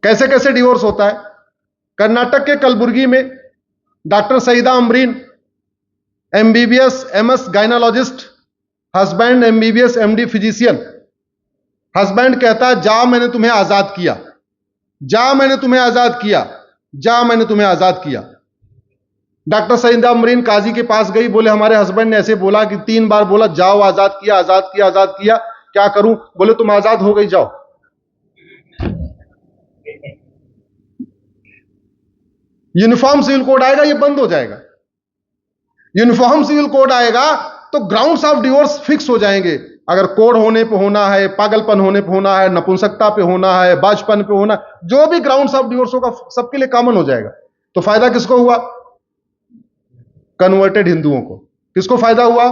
कैसे कैसे डिवोर्स होता है। कर्नाटक के कलबुर्गी में doctor Saida Amreen, MBBS MS gynaecologist, husband MBBS MD physician. Husband कहता है जा मैंने तुम्हें आजाद किया, जा मैंने तुम्हें आजाद किया, जा मैंने तुम्हें आजाद किया। डॉक्टर सईदा अमरीन काजी के पास गई, बोले हमारे हस्बैंड ने ऐसे बोला कि 3 बार बोला जाओ आजाद किया, आजाद किया, आजाद किया, क्या करूं। बोले तुम आजाद हो गई, जाओ। यूनिफॉर्म सिविल कोड आएगा, ये बंद हो जाएगा। यूनिफॉर्म सिविल कोड आएगा तो ग्राउंड्स ऑफ डिवोर्स फिक्स हो जाएंगे। अगर कोड होने पे होना है, पागलपन होने पे होना है, नपुंसकता पे होना है, बाजपन पे होना, जो भी ग्राउंड्स ऑफ डिवोर्स होगा सबके लिए कॉमन हो जाएगा। तो फायदा किसको हुआ? कन्वर्टेड हिंदुओं को। किसको फायदा हुआ?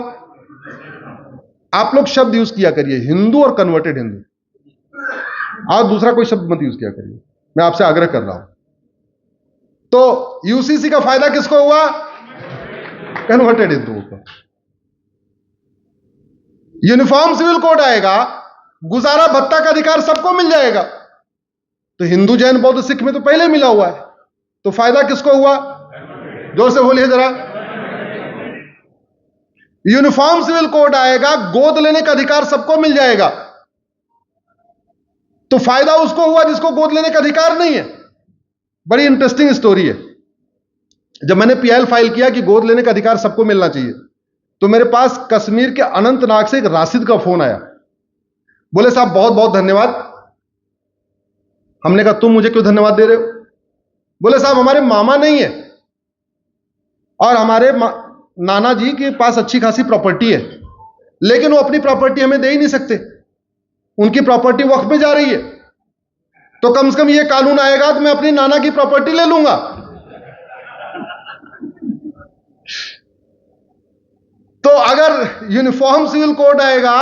आप लोग शब्द यूज किया करिए, हिंदू और कन्वर्टेड हिंदू। आप दूसरा कोई शब्द मत यूज किया करिए, मैं आपसे आग्रह कर रहा हूं। तो यूसीसी का फायदा किसको हुआ? कन्वर्टेड हिंदुओं को। यूनिफॉर्म सिविल कोड आएगा, गुजारा भत्ता का अधिकार सबको मिल जाएगा। तो हिंदू जैन बौद्ध सिख में तो पहले मिला हुआ है, तो फायदा किसको हुआ? जोर से बोलिए जरा। यूनिफॉर्म सिविल कोड आएगा, गोद लेने का अधिकार सबको मिल जाएगा। तो फायदा उसको हुआ जिसको गोद लेने का अधिकार नहीं है। बड़ी इंटरेस्टिंग स्टोरी है। जब मैंने पीएल फाइल किया कि गोद लेने का अधिकार सबको मिलना चाहिए, तो मेरे पास कश्मीर के अनंतनाग से एक राशिद का फोन आया। बोले साहब बहुत बहुत धन्यवाद। हमने कहा तुम मुझे क्यों धन्यवाद दे रहे हो? बोले साहब हमारे मामा नहीं है और हमारे नाना जी के पास अच्छी खासी प्रॉपर्टी है, लेकिन वो अपनी प्रॉपर्टी हमें दे ही नहीं सकते, उनकी प्रॉपर्टी वक्फ में जा रही है। तो कम से कम ये कानून आएगा तो मैं अपनी नाना की प्रॉपर्टी ले लूंगा। तो अगर यूनिफॉर्म सिविल कोड आएगा,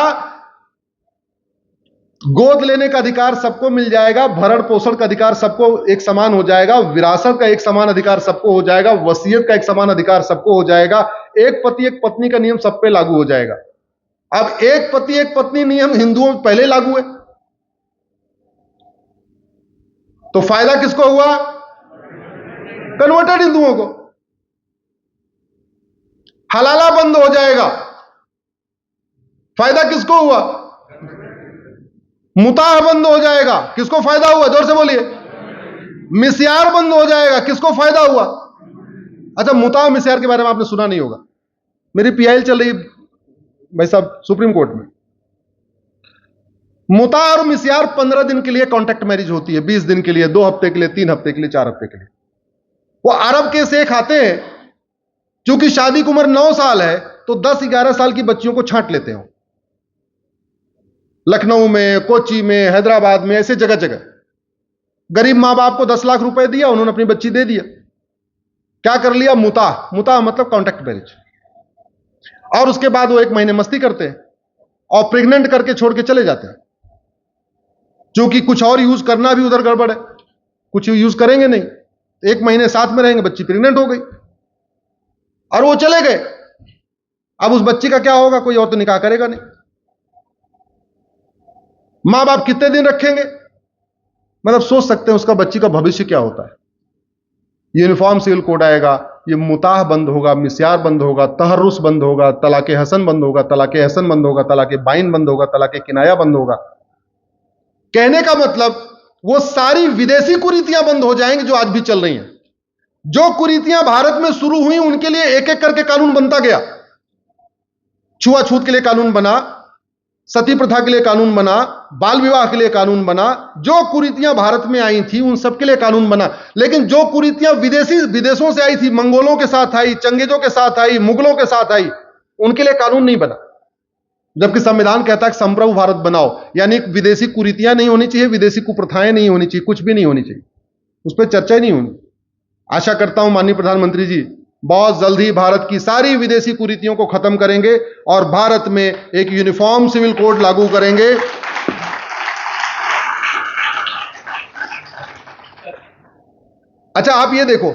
गोद लेने का अधिकार सबको मिल जाएगा, भरण पोषण का अधिकार सबको एक समान हो जाएगा, विरासत का एक समान अधिकार सबको हो जाएगा, वसीयत का एक समान अधिकार सबको हो जाएगा, एक पति एक पत्नी का नियम सब पे लागू हो जाएगा। अब एक पति एक पत्नी नियम हिंदुओं में पहले लागू है, तो फायदा किसको हुआ? कन्वर्टेड हिंदुओं को। हलाला बंद हो जाएगा, फायदा किसको हुआ? मुताह बंद हो जाएगा, किसको फायदा हुआ? जोर से बोलिए। मिस्यार बंद हो जाएगा, किसको फायदा हुआ? अच्छा, मुताह मिस्यार के बारे में आपने सुना नहीं होगा। मेरी पीआईएल चल रही भाई साहब सुप्रीम कोर्ट में। मुताह और मिस्यार 15 दिन के लिए कॉन्ट्रैक्ट मैरिज होती है, 20 दिन के लिए, 2 हफ्ते के लिए, 3 हफ्ते के लिए, 4 हफ्ते के लिए। वो अरब के से खाते हैं, क्योंकि शादी की उम्र 9 साल है तो 10-11 साल की बच्चियों को छांट लेते हैं। लखनऊ में, कोची में, हैदराबाद में, ऐसे जगह जगह गरीब मां बाप को 10 लाख रुपए दिया, उन्होंने अपनी बच्ची दे दिया। क्या कर लिया? मुताह। मुताह मतलब कॉन्ट्रैक्ट मैरिज। और उसके बाद वो 1 महीने मस्ती करते हैं और प्रेग्नेंट करके छोड़ के चले जाते हैं। क्योंकि कुछ और यूज करना भी उधर गड़बड़ है, कुछ यूज करेंगे नहीं, 1 महीने साथ में रहेंगे, बच्ची प्रेग्नेंट हो गई और वो चले गए। अब उस बच्ची का क्या होगा? कोई और तो निकाह करेगा नहीं। मां बाप कितने दिन रखेंगे? मतलब सोच सकते हैं उसका बच्ची का भविष्य क्या होता है। यूनिफॉर्म सिविल कोड आएगा, ये मुताह बंद होगा, मिस्यार बंद होगा, तहर्रुस बंद होगा, तलाके हसन बंद होगा, तलाके हसन बंद होगा, तलाके बाइन बंद होगा, तलाके किनाया बंद होगा। कहने का मतलब वो सारी विदेशी कुरीतियां बंद हो जाएंगी जो आज भी चल रही हैं। जो कुरीतियां भारत में शुरू हुई उनके लिए एक एक करके कानून बनता गया। छुआछूत के लिए कानून बना, सती प्रथा के लिए कानून बना, बाल विवाह के लिए कानून बना। जो कुरीतियां भारत में आई थी उन सब के लिए कानून बना। लेकिन जो कुरीतियां विदेशों से आई थी, मंगोलों के साथ आई, चंगेजों के साथ आई, मुगलों के साथ आई, उनके लिए कानून नहीं बना। जबकि संविधान कहता है कि संप्रभु भारत बनाओ, यानी विदेशी कुरीतियां नहीं होनी चाहिए, विदेशी कुप्रथाएं नहीं होनी चाहिए, कुछ भी नहीं होनी चाहिए, उस पर चर्चा ही नहीं होनी। आशा करता हूं माननीय प्रधानमंत्री जी बहुत जल्द ही भारत की सारी विदेशी कुरीतियों को खत्म करेंगे और भारत में एक यूनिफॉर्म सिविल कोड लागू करेंगे। अच्छा, आप ये देखो,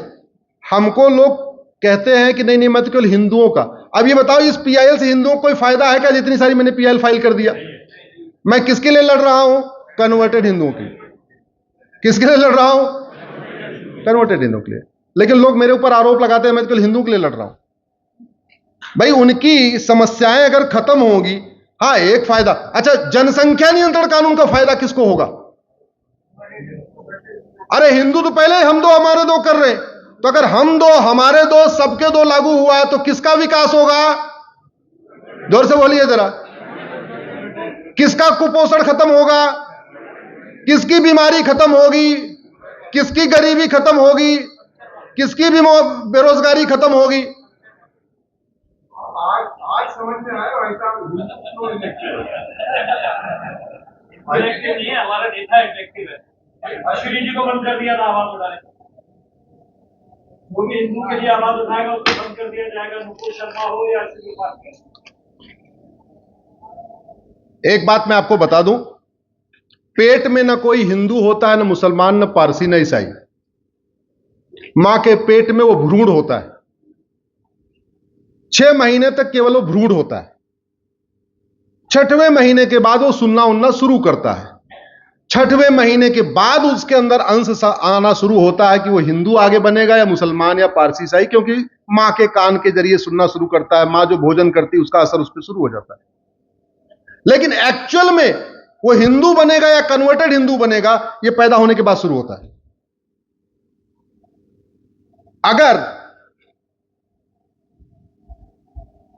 हमको लोग कहते हैं कि नहीं नहीं मत केवल हिंदुओं का। अब ये बताओ, इस पीआईएल से हिंदुओं को कोई फायदा है क्या? जितनी सारी मैंने पीआईएल फाइल कर दिया, मैं किसके लिए लड़ रहा हूं? कन्वर्टेड हिंदुओं की। किसके लिए लड़ रहा हूं? कन्वर्टेड हिंदू के लिए। लेकिन लोग मेरे ऊपर आरोप लगाते हैं मैं तो हिंदू के लिए लड़ रहा हूं। भाई उनकी समस्याएं अगर खत्म होगी, हाँ एक फायदा, अच्छा जनसंख्या नियंत्रण कानून का फायदा किसको होगा? अरे हिंदू तो पहले हम दो हमारे दो कर रहे हैं, तो अगर हम दो हमारे दो सबके दो लागू हुआ तो किसका विकास होगा? जोर से बोलिए जरा। किसका कुपोषण खत्म होगा? किसकी बीमारी खत्म होगी? किसकी गरीबी खत्म होगी? किसकी भी बेरोजगारी खत्म होगी? आज समझ में आया ऐसा नहीं है, हमारा नेता इफेक्टिव है। अश्विनी जी को बंद कर दिया था आवाज उठाने, वो भी हिंदू के लिए आवाज उठाएगा उसको बंद कर दिया जाएगा, मुकुल शर्मा हो या अश्विनी पाटिल। एक बात मैं आपको बता दूं, पेट में न कोई हिंदू होता है, न मुसलमान, न पारसी, न ईसाई। मां के पेट में वो भ्रूण होता है। 6 महीने तक केवल वो भ्रूण होता है। 6वें महीने के बाद वो सुनना उनना शुरू करता है। 6वें महीने के बाद उसके अंदर अंश आना शुरू होता है कि वो हिंदू आगे बनेगा या मुसलमान या पारसी ईसाई, क्योंकि मां के कान के जरिए सुनना शुरू करता है। मां जो भोजन करती है उसका असर उस पर शुरू हो जाता है। लेकिन एक्चुअल में वो हिंदू बनेगा या कन्वर्टेड हिंदू बनेगा, ये पैदा होने के बाद शुरू होता है। अगर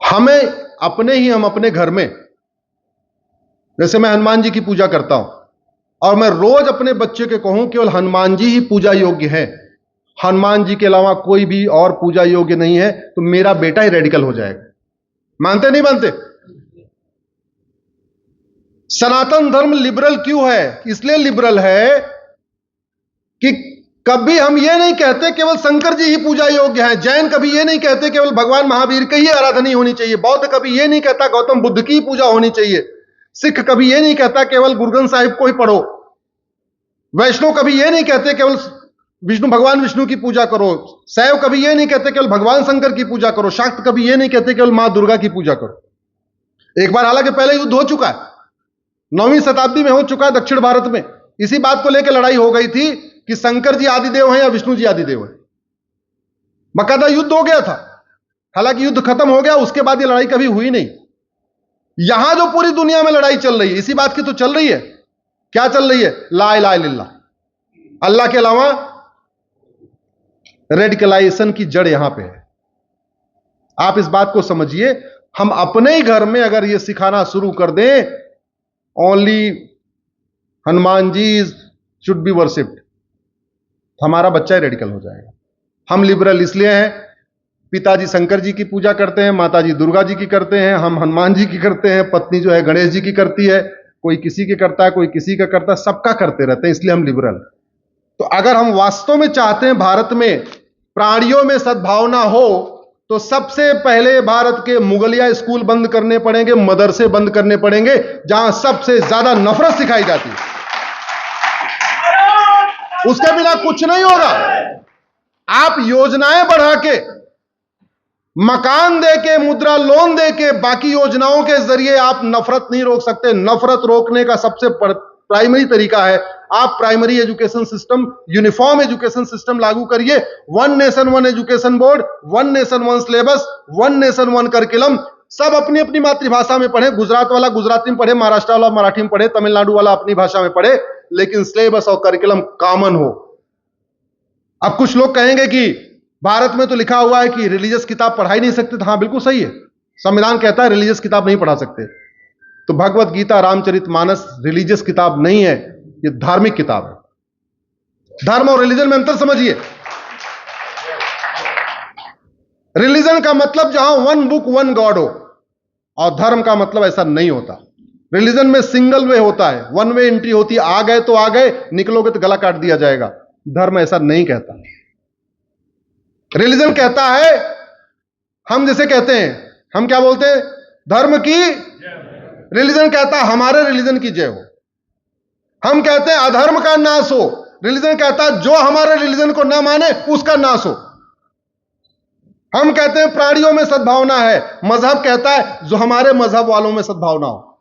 हम अपने घर में, जैसे मैं हनुमान जी की पूजा करता हूं और मैं रोज अपने बच्चे के कहूं केवल हनुमान जी ही पूजा योग्य है, हनुमान जी के अलावा कोई भी और पूजा योग्य नहीं है, तो मेरा बेटा ही रेडिकल हो जाएगा। मानते नहीं मानते? सनातन धर्म लिबरल क्यों है? इसलिए लिबरल है कि कभी हम ये नहीं कहते केवल शंकर जी ही पूजा योग्य हैं। जैन कभी ये नहीं कहते केवल भगवान महावीर की ही आराधना होनी चाहिए। बौद्ध कभी ये नहीं कहता गौतम बुद्ध की पूजा होनी चाहिए। सिख कभी ये नहीं कहता केवल गुरु ग्रंथ साहिब को ही पढ़ो। वैष्णव कभी ये नहीं कहते केवल भगवान विष्णु की पूजा करो। शैव कभी ये नहीं कहते केवल भगवान शंकर की पूजा करो। शाक्त कभी ये नहीं कहते केवल मां दुर्गा की पूजा करो। एक बार हालांकि पहले युद्ध हो चुका है, 9वीं शताब्दी में हो चुका है दक्षिण भारत में। इसी बात को लेकर लड़ाई हो गई थी कि शंकर जी आदिदेव हैं या विष्णु जी आदिदेव हैं। बकायदा युद्ध हो गया था। हालांकि युद्ध खत्म हो गया, उसके बाद ये लड़ाई कभी हुई नहीं। यहां जो पूरी दुनिया में लड़ाई चल रही है इसी बात की तो चल रही है। क्या चल रही है? ला इलाहा इल्लल्लाह, अल्लाह के अलावा रेडिकलाइजेशन की जड़ यहां पे है। आप इस बात को समझिए। हम अपने ही घर में अगर यह सिखाना शुरू कर दें only Hanuman ji should be worshipped, हमारा बच्चा रेडिकल हो जाएगा। हम लिबरल इसलिए हैं, पिताजी शंकर जी की पूजा करते हैं, माताजी दुर्गा जी की करते हैं, हम हनुमान जी की करते हैं, पत्नी जो है गणेश जी की करती है, कोई किसी की करता है, कोई किसी का करता है, सबका करते रहते हैं, इसलिए हम लिबरल। तो अगर हम वास्तव में चाहते हैं भारत में प्राणियों में सद्भावना हो, तो सबसे पहले भारत के मुगलिया स्कूल बंद करने पड़ेंगे, मदरसे बंद करने पड़ेंगे, जहां सबसे ज्यादा नफरत सिखाई जाती है। उसके बिना कुछ नहीं होगा। आप योजनाएं बढ़ा के, मकान देके, मुद्रा लोन देके, बाकी योजनाओं के जरिए आप नफरत नहीं रोक सकते। नफरत रोकने का सबसे प्राइमरी तरीका है आप primary education system, uniform education system लागू करिए। 1 nation 1 education board, 1 nation 1 syllabus, 1 nation 1 curriculum. सब अपनी अपनी मातृभाषा में पढ़े। गुजरात वाला गुजराती में पढ़े, महाराष्ट्र वाला मराठी में पढ़े, तमिलनाडु वाला अपनी भाषा में पढ़े, लेकिन सिलेबस और करिकुलम कॉमन हो। अब कुछ लोग कहेंगे कि भारत में तो लिखा हुआ है कि रिलीजियस किताब पढ़ाई नहीं सकते। हाँ बिल्कुल सही है, संविधान कहता है रिलीजियस किताब नहीं पढ़ा सकते। तो भगवत गीता, रामचरितमानस रिलीजियस किताब नहीं है, ये धार्मिक किताब है। धर्म और रिलीजन में अंतर समझिए। रिलीजन का मतलब जहां 1 बुक 1 गॉड हो, और धर्म का मतलब ऐसा नहीं होता। रिलीजन में सिंगल वे होता है, 1 वे एंट्री होती है। आ गए तो आ गए, निकलोगे तो गला काट दिया जाएगा। धर्म ऐसा नहीं कहता। रिलीजन कहता है, हम जैसे कहते हैं, हम क्या बोलते हैं? धर्म की। रिलीजन कहता है हमारे रिलीजन की जय हो। हम कहते हैं अधर्म का नाश हो। रिलीजन कहता है जो हमारे रिलीजन को ना माने उसका नाश हो। हम कहते हैं प्राणियों में सद्भावना है। मजहब कहता है जो हमारे मजहब वालों में सद्भावना हो।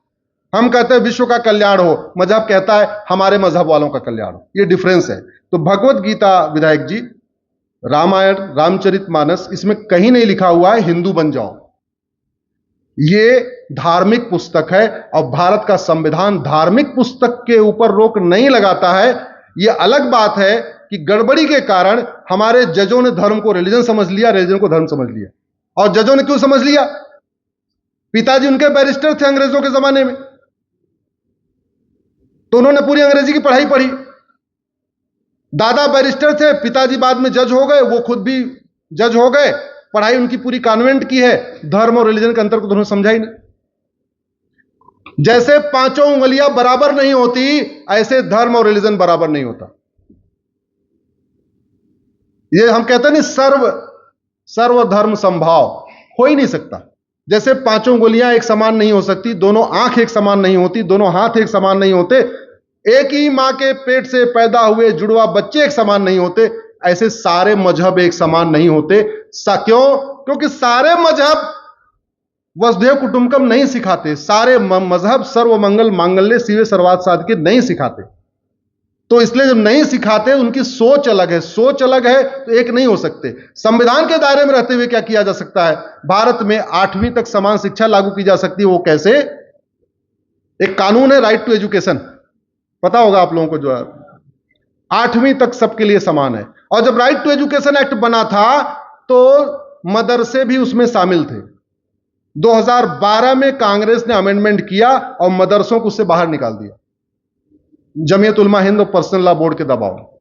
हम कहते हैं विश्व का कल्याण हो, मजहब कहता है हमारे मजहब वालों का कल्याण हो। ये डिफरेंस है। तो भगवत गीता विधायक जी, रामायण, रामचरितमानस, इसमें कहीं नहीं लिखा हुआ है हिंदू बन जाओ। ये धार्मिक पुस्तक है और भारत का संविधान धार्मिक पुस्तक के ऊपर रोक नहीं लगाता है। यह अलग बात है कि गड़बड़ी के कारण हमारे जजों ने धर्म को रिलीजन समझ लिया, रिलीजन को धर्म समझ लिया। और जजों ने क्यों समझ लिया? पिताजी उनके बैरिस्टर थे अंग्रेजों के जमाने में, तो उन्होंने पूरी अंग्रेजी की पढ़ाई पढ़ी। दादा बैरिस्टर थे, पिताजी बाद में जज हो गए, वो खुद भी जज हो गए, पढ़ाई उनकी पूरी कॉन्वेंट की है। धर्म और रिलीजन के अंतर को तो उन्होंने समझा ही नहीं। जैसे पांचों उंगलियां बराबर नहीं होती, ऐसे धर्म और रिलीजन बराबर नहीं होता। ये हम कहते हैं नहीं, सर्व धर्म संभाव हो ही नहीं सकता। जैसे पांचों उंगलियां एक समान नहीं हो सकती, दोनों आंख एक समान नहीं होती, दोनों हाथ एक समान नहीं होते, एक ही मां के पेट से पैदा हुए जुड़वा बच्चे एक समान नहीं होते, ऐसे सारे मजहब एक समान नहीं होते। क्यों? क्योंकि सारे मजहब वसुधैव कुटुंबकम नहीं सिखाते। सारे मजहब सर्वमंगल मांगल्य शिवे सर्वार्थ साधके नहीं सिखाते। तो इसलिए जब नहीं सिखाते, उनकी सोच अलग है, सोच अलग है, तो एक नहीं हो सकते। संविधान के दायरे में रहते हुए क्या किया जा सकता है? भारत में 8वीं तक समान शिक्षा लागू की जा सकती है। वो कैसे? एक कानून है राइट टू एजुकेशन, पता होगा आप लोगों को, जो है 8वीं तक सबके लिए समान है। और जब राइट टू एजुकेशन एक्ट बना था तो मदरसे भी उसमें शामिल थे। 2012 में कांग्रेस ने अमेंडमेंट किया और मदरसों को उससे बाहर निकाल दिया, जमीयत उलमा हिंद और पर्सनल लॉ बोर्ड के दबाव।